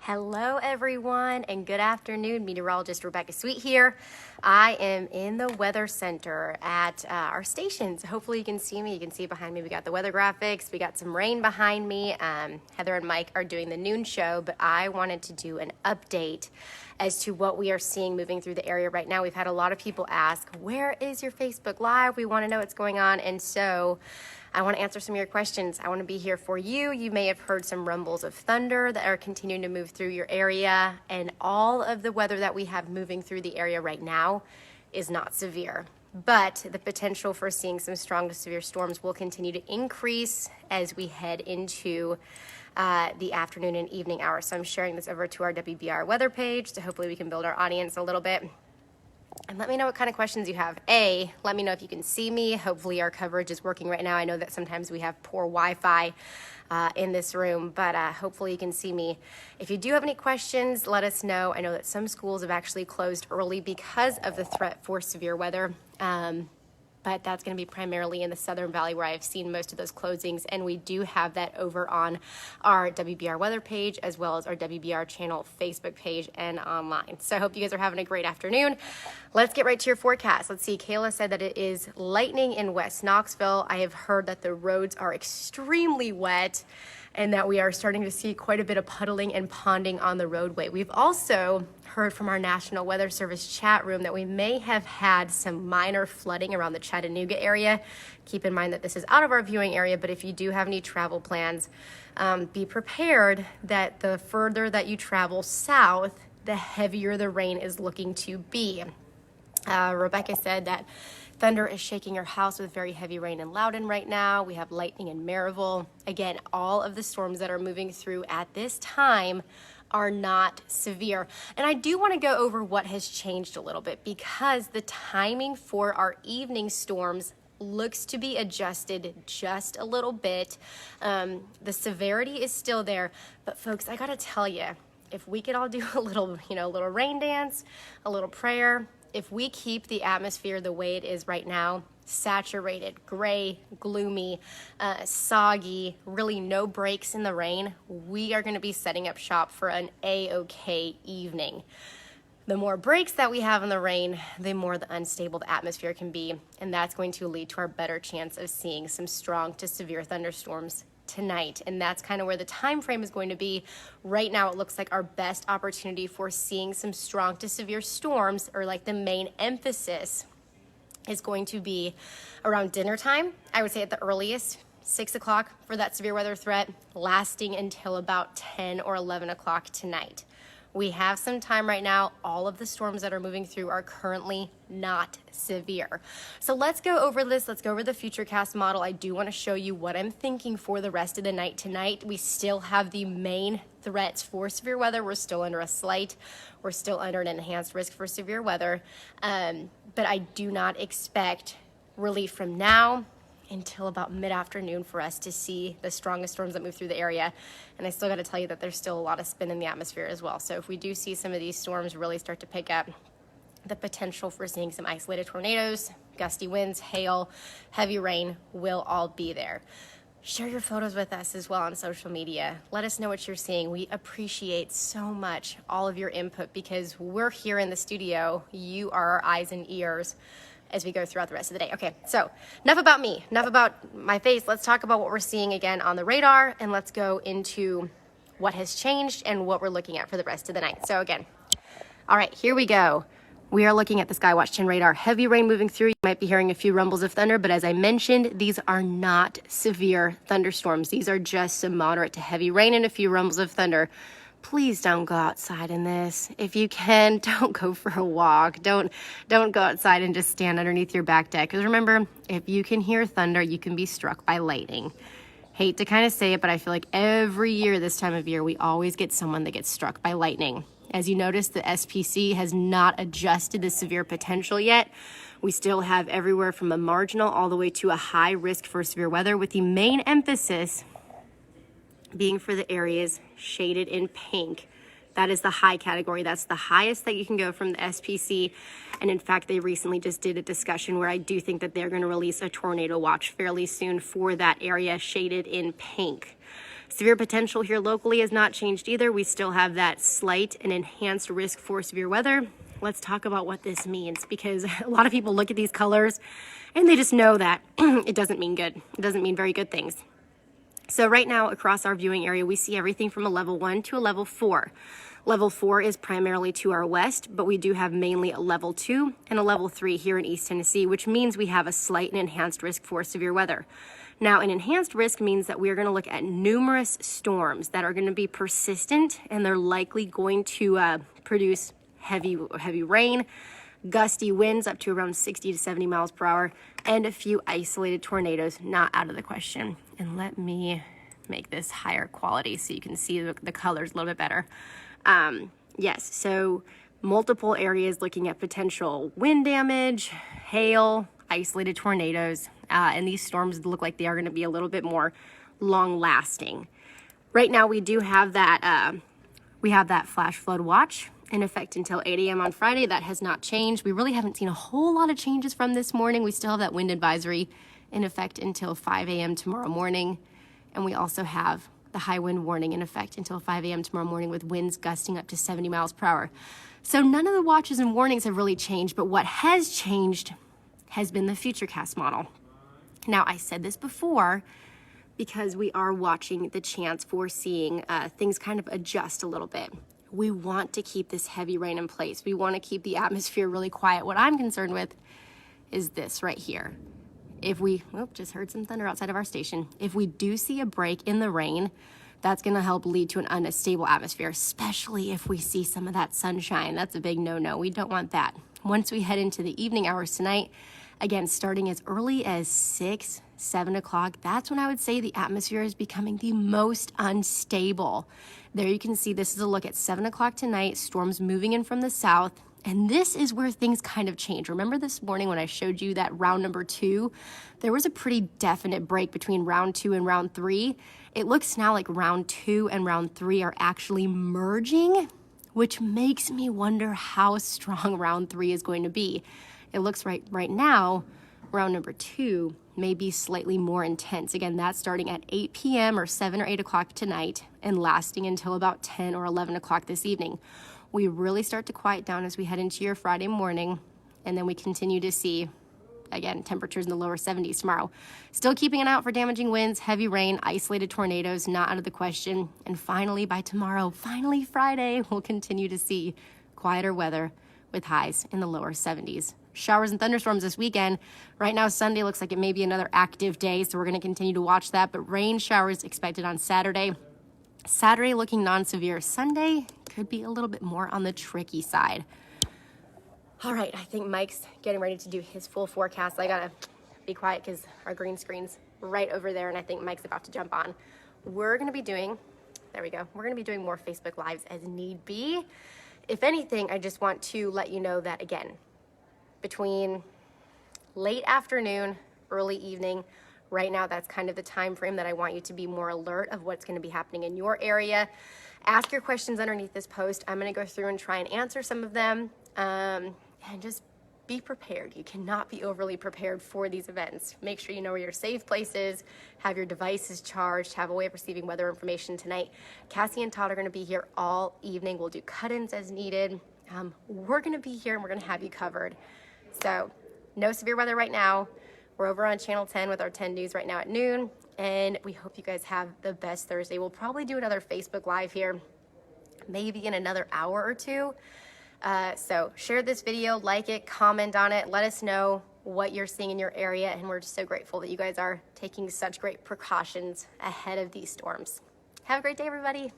Hello everyone and good afternoon. Meteorologist Rebecca Sweet here. I am in the weather center at our stations. Hopefully you can see me. You can see behind me we got the weather graphics. We got some rain behind me. Heather and Mike are doing the noon show, but I wanted to do an update as to what we are seeing moving through the area right now. We've had a lot of people ask, where is your Facebook Live? We want to know what's going on. And so I want to answer some of your questions. I want to be here for you. You may have heard some rumbles of thunder that are continuing to move through your area, and all of the weather that we have moving through the area right now is not severe. But the potential for seeing some strong to severe storms will continue to increase as we head into the afternoon and evening hours. So I'm sharing this over to our WBIR weather page, so hopefully we can build our audience a little bit. And let me know what kind of questions you have. Let me know if you can see me. Hopefully our coverage is working right now. I know that sometimes we have poor Wi-Fi in this room, but hopefully you can see me. If you do have any questions, let us know. I know that some schools have actually closed early because of the threat for severe weather. But that's going to be primarily in the Southern Valley where I've seen most of those closings. And we do have that over on our WBR weather page as well as our WBR channel Facebook page and online. So I hope you guys are having a great afternoon. Let's get right to your forecast. Let's see. Kayla said that it is lightning in West Knoxville. I have heard that the roads are extremely wet and that we are starting to see quite a bit of puddling and ponding on the roadway. We've also heard from our National Weather Service chat room that we may have had some minor flooding around the Chattanooga area. Keep in mind that this is out of our viewing area, but if you do have any travel plans, be prepared that the further that you travel south, the heavier the rain is looking to be. Rebecca said that thunder is shaking her house with very heavy rain in Loudoun right now. We have lightning in Maryville. Again, all of the storms that are moving through at this time are not severe. And I do want to go over what has changed a little bit because the timing for our evening storms looks to be adjusted just a little bit. The severity is still there, but folks, I got to tell you, if we could all do a little rain dance, a little prayer, if we keep the atmosphere the way it is right now, saturated, gray, gloomy, soggy, really no breaks in the rain, we are going to be setting up shop for an A-OK evening. The more breaks that we have in the rain, the more the unstable the atmosphere can be, and that's going to lead to our better chance of seeing some strong to severe thunderstorms tonight. And that's kind of where the time frame is going to be. Right now, it looks like our best opportunity for seeing some strong to severe storms, or like the main emphasis, is going to be around dinner time. I would say at the earliest, 6 o'clock for that severe weather threat, lasting until about 10 or 11 o'clock tonight. We have some time right now. All of the storms that are moving through are currently not severe. So let's go over this. Let's go over the Futurecast model. I do want to show you what I'm thinking for the rest of the night tonight. We still have the main threats for severe weather. We're still under a slight. We're still under an enhanced risk for severe weather. But I do not expect relief from now until about mid-afternoon for us to see the strongest storms that move through the area. And I still got to tell you that there's still a lot of spin in the atmosphere as well. So if we do see some of these storms really start to pick up, the potential for seeing some isolated tornadoes, gusty winds, hail, heavy rain will all be there. Share your photos with us as well on social media. Let us know what you're seeing. We appreciate so much all of your input because we're here in the studio. You are our eyes and ears as we go throughout the rest of the day. Okay, so enough about me, enough about my face. Let's talk about what we're seeing again on the radar, and let's go into what has changed and what we're looking at for the rest of the night. So again, all right, here we go. We are looking at the Skywatch 10 radar. Heavy rain moving through. You might be hearing a few rumbles of thunder, but as I mentioned, these are not severe thunderstorms. These are just some moderate to heavy rain and a few rumbles of thunder. Please don't go outside in this. If you can, don't go for a walk. Don't go outside and just stand underneath your back deck. Because remember, if you can hear thunder, you can be struck by lightning. Hate to kind of say it, but I feel like every year this time of year, we always get someone that gets struck by lightning. As you notice, the SPC has not adjusted the severe potential yet. We still have everywhere from a marginal all the way to a high risk for severe weather, with the main emphasis being for the areas shaded in pink. That is the high category. That's the highest that you can go from the SPC. And in fact, they recently just did a discussion where I do think that they're going to release a tornado watch fairly soon for that area shaded in pink. Severe potential here locally has not changed either. We still have that slight and enhanced risk for severe weather. Let's talk about what this means, because a lot of people look at these colors and they just know that it doesn't mean good. It doesn't mean very good things. So right now across our viewing area, we see everything from a level 1 to a level 4. Level 4 is primarily to our west, but we do have mainly a level 2 and a level 3 here in East Tennessee, which means we have a slight and enhanced risk for severe weather. Now, an enhanced risk means that we are going to look at numerous storms that are going to be persistent, and they're likely going to produce heavy rain, gusty winds up to around 60 to 70 miles per hour, and a few isolated tornadoes not out of the question. And let me make this higher quality so you can see the colors a little bit better. Yes, so multiple areas looking at potential wind damage, hail, isolated tornadoes, and these storms look like they are going to be a little bit more long lasting. Right now we do have that, flash flood watch in effect until 8 a.m. on Friday. That has not changed. We really haven't seen a whole lot of changes from this morning. We still have that wind advisory in effect until 5 a.m. tomorrow morning. And we also have the high wind warning in effect until 5 a.m. tomorrow morning with winds gusting up to 70 miles per hour. So none of the watches and warnings have really changed, but what has changed has been the Futurecast model. Now, I said this before because we are watching the chance for seeing things kind of adjust a little bit. We want to keep this heavy rain in place. We want to keep the atmosphere really quiet. What I'm concerned with is this right here. If we, just heard some thunder outside of our station. If we do see a break in the rain, that's going to help lead to an unstable atmosphere, especially if we see some of that sunshine. That's a big no-no. We don't want that. Once we head into the evening hours tonight, again, starting as early as 6, 7 o'clock, that's when I would say the atmosphere is becoming the most unstable. There you can see this is a look at 7 o'clock tonight, storms moving in from the south. And this is where things kind of change. Remember this morning when I showed you that round number 2, there was a pretty definite break between round 2 and round 3. It looks now like round 2 and round 3 are actually merging, which makes me wonder how strong round 3 is going to be. It looks right now, round number 2 may be slightly more intense. Again, that's starting at 8 p.m. or 7 or 8 o'clock tonight and lasting until about 10 or 11 o'clock this evening. We really start to quiet down as we head into your Friday morning, and then we continue to see, again, temperatures in the lower 70s tomorrow. Still keeping an eye out for damaging winds, heavy rain, isolated tornadoes, not out of the question. And finally, by tomorrow, finally Friday, we'll continue to see quieter weather with highs in the lower 70s. Showers and thunderstorms this weekend. Right now, Sunday looks like it may be another active day, so we're going to continue to watch that. But rain showers expected on Saturday. Saturday looking non-severe. Sunday could be a little bit more on the tricky side. All right, I think Mike's getting ready to do his full forecast. I gotta be quiet because our green screen's right over there, and I think Mike's about to jump on. We're gonna be doing, there we go, we're gonna be doing more Facebook Lives as need be. If anything, I just want to let you know that, again, between late afternoon, early evening, right now, that's kind of the time frame that I want you to be more alert of what's going to be happening in your area. Ask your questions underneath this post. I'm going to go through and try and answer some of them, and just be prepared. You cannot be overly prepared for these events. Make sure you know where your safe place is, have your devices charged, have a way of receiving weather information tonight. Cassie and Todd are going to be here all evening. We'll do cut-ins as needed. We're going to be here and we're going to have you covered. So no severe weather right now. We're over on Channel 10 with our 10 News right now at noon, and we hope you guys have the best Thursday. We'll probably do another Facebook Live here, maybe in another hour or two. So share this video, like it, comment on it, let us know what you're seeing in your area, and we're just so grateful that you guys are taking such great precautions ahead of these storms. Have a great day, everybody.